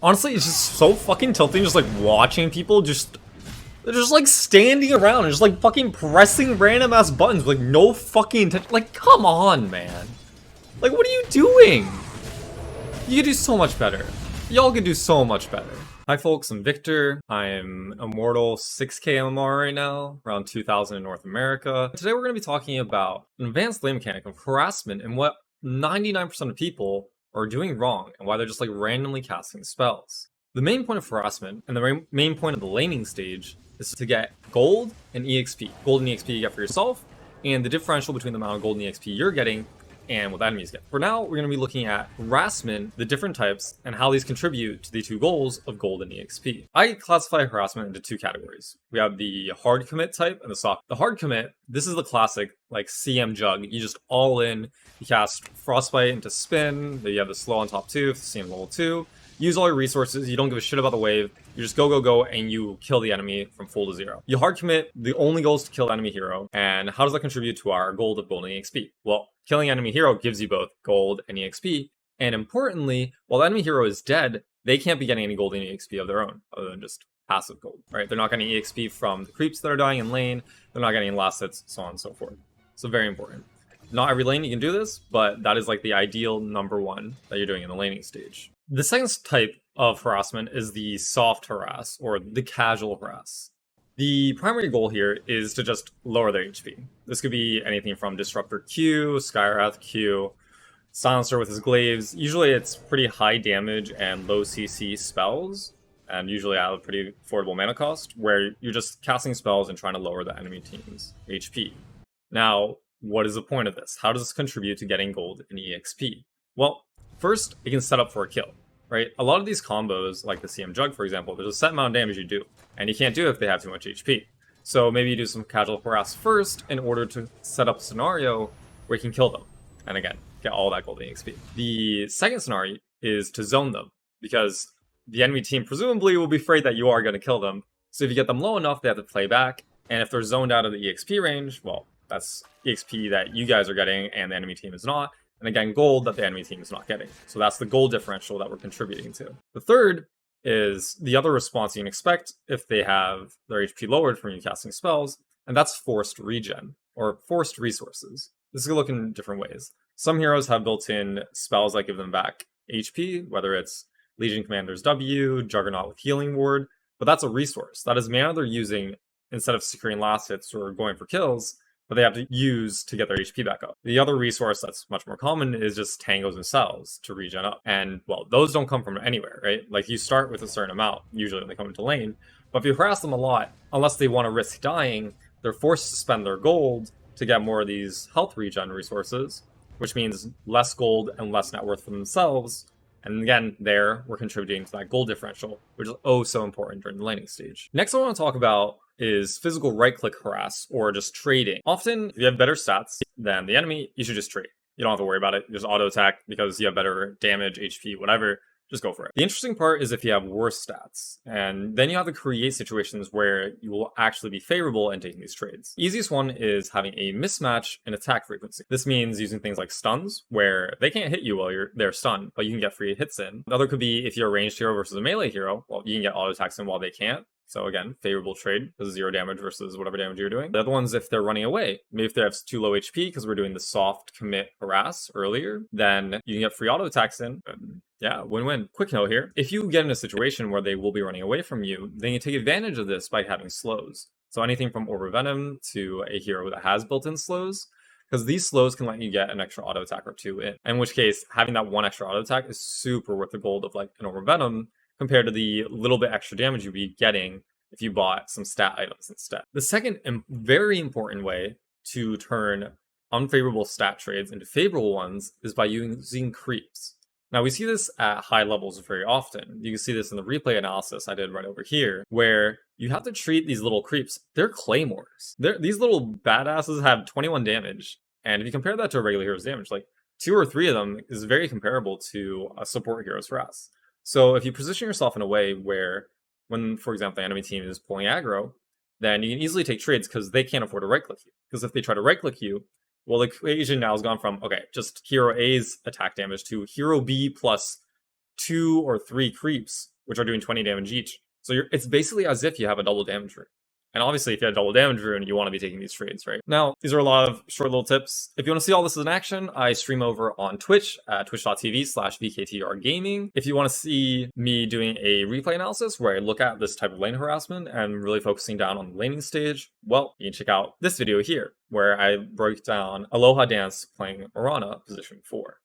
Honestly, it's just so fucking tilting just like watching people they're just like standing around and just like fucking pressing random ass buttons with like no fucking intention. Like, come on, man. Like, what are you doing? You could do so much better. Y'all could do so much better. Hi folks, I'm Victor. I'm Immortal 6k MMR right now, around 2000 in North America. Today we're going to be talking about an advanced lane mechanic of harassment and what 99% of people are doing wrong and why they're just like randomly casting spells. The main point of harassment and the main point of the laning stage is to get gold and EXP. Gold and EXP you get for yourself, and the differential between the amount of gold and EXP you're getting and what the enemies get. For now, we're going to be looking at harassment, the different types, and how these contribute to the two goals of gold and EXP. I classify harassment into two categories. We have the hard commit type and the soft. The hard commit, this is the classic like CM jug. You just all in, you cast Frostbite into spin, then you have the slow on top 2, CM level 2. Use all your resources, you don't give a shit about the wave, you just go, and you kill the enemy from full to zero. You hard commit, the only goal is to kill the enemy hero, and how does that contribute to our gold of gold and EXP? Well, killing enemy hero gives you both gold and EXP, and importantly, while the enemy hero is dead, they can't be getting any gold and EXP of their own, other than just passive gold, right? They're not getting EXP from the creeps that are dying in lane, they're not getting last hits, so on and so forth. So very important. Not every lane you can do this, but that is like the ideal number one that you're doing in the laning stage. The second type of harassment is the soft harass, or the casual harass. The primary goal here is to just lower their HP. This could be anything from Disruptor Q, Skywrath Q, Silencer with his glaives. Usually it's pretty high damage and low CC spells, and usually at a pretty affordable mana cost, where you're just casting spells and trying to lower the enemy team's HP. Now, what is the point of this? How does this contribute to getting gold and EXP? Well, first, it can set up for a kill, right? A lot of these combos, like the CM Jug, for example, there's a set amount of damage you do, and you can't do it if they have too much HP. So maybe you do some casual harass first in order to set up a scenario where you can kill them, and again, get all that gold and EXP. The second scenario is to zone them, because the enemy team presumably will be afraid that you are going to kill them, so if you get them low enough, they have to play back, and if they're zoned out of the EXP range, well, that's EXP that you guys are getting and the enemy team is not. And again, gold that the enemy team is not getting. So that's the gold differential that we're contributing to. The third is the other response you can expect if they have their HP lowered from you casting spells, and that's forced regen, or forced resources. This can look in different ways. Some heroes have built-in spells that give them back HP, whether it's Legion Commander's W, Juggernaut with Healing Ward, but that's a resource. That is mana they're using instead of securing last hits or going for kills, but they have to use to get their HP back up. The other resource that's much more common is just tangos and cells to regen up. And, well, those don't come from anywhere, right? Like, you start with a certain amount, usually when they come into lane, but if you harass them a lot, unless they want to risk dying, they're forced to spend their gold to get more of these health regen resources, which means less gold and less net worth for themselves. And again, there, we're contributing to that gold differential, which is oh so important during the laning stage. Next, I want to talk about is physical right-click harass, or just trading. Often, if you have better stats than the enemy, you should just trade. You don't have to worry about it. Just auto-attack because you have better damage, HP, whatever. Just go for it. The interesting part is if you have worse stats, and then you have to create situations where you will actually be favorable in taking these trades. The easiest one is having a mismatch in attack frequency. This means using things like stuns, where they can't hit you while they're stunned, but you can get free hits in. The other could be if you're a ranged hero versus a melee hero, well, you can get auto-attacks in while they can't. So again, favorable trade because 0 damage versus whatever damage you're doing. The other one's if they're running away. Maybe if they have too low HP because we're doing the soft commit harass earlier, then you can get free auto attacks in. Yeah, win-win. Quick note here. If you get in a situation where they will be running away from you, then you take advantage of this by having slows. So anything from Orb of Venom to a hero that has built-in slows, because these slows can let you get an extra auto attack or two in which case having that one extra auto attack is super worth the gold of like an Orb of Venom, compared to the little bit extra damage you'd be getting if you bought some stat items instead. The second and very important way to turn unfavorable stat trades into favorable ones is by using creeps. Now, we see this at high levels very often. You can see this in the replay analysis I did right over here, where you have to treat these little creeps. They're claymores. These little badasses have 21 damage, and if you compare that to a regular hero's damage, like 2 or 3 of them is very comparable to a support hero's harass. So if you position yourself in a way where when, for example, the enemy team is pulling aggro, then you can easily take trades because they can't afford to right-click you. Because if they try to right-click you, well, the equation now has gone from, okay, just hero A's attack damage to hero B plus 2 or 3 creeps, which are doing 20 damage each. So it's basically as if you have a double damage rune. And obviously, if you have double damage rune, you want to be taking these trades, right? Now, these are a lot of short little tips. If you want to see all this in action, I stream over on Twitch at twitch.tv/VKTRgaming. If you want to see me doing a replay analysis where I look at this type of lane harassment and really focusing down on the laning stage, well, you can check out this video here, where I break down Aloha Dance playing Mirana position 4.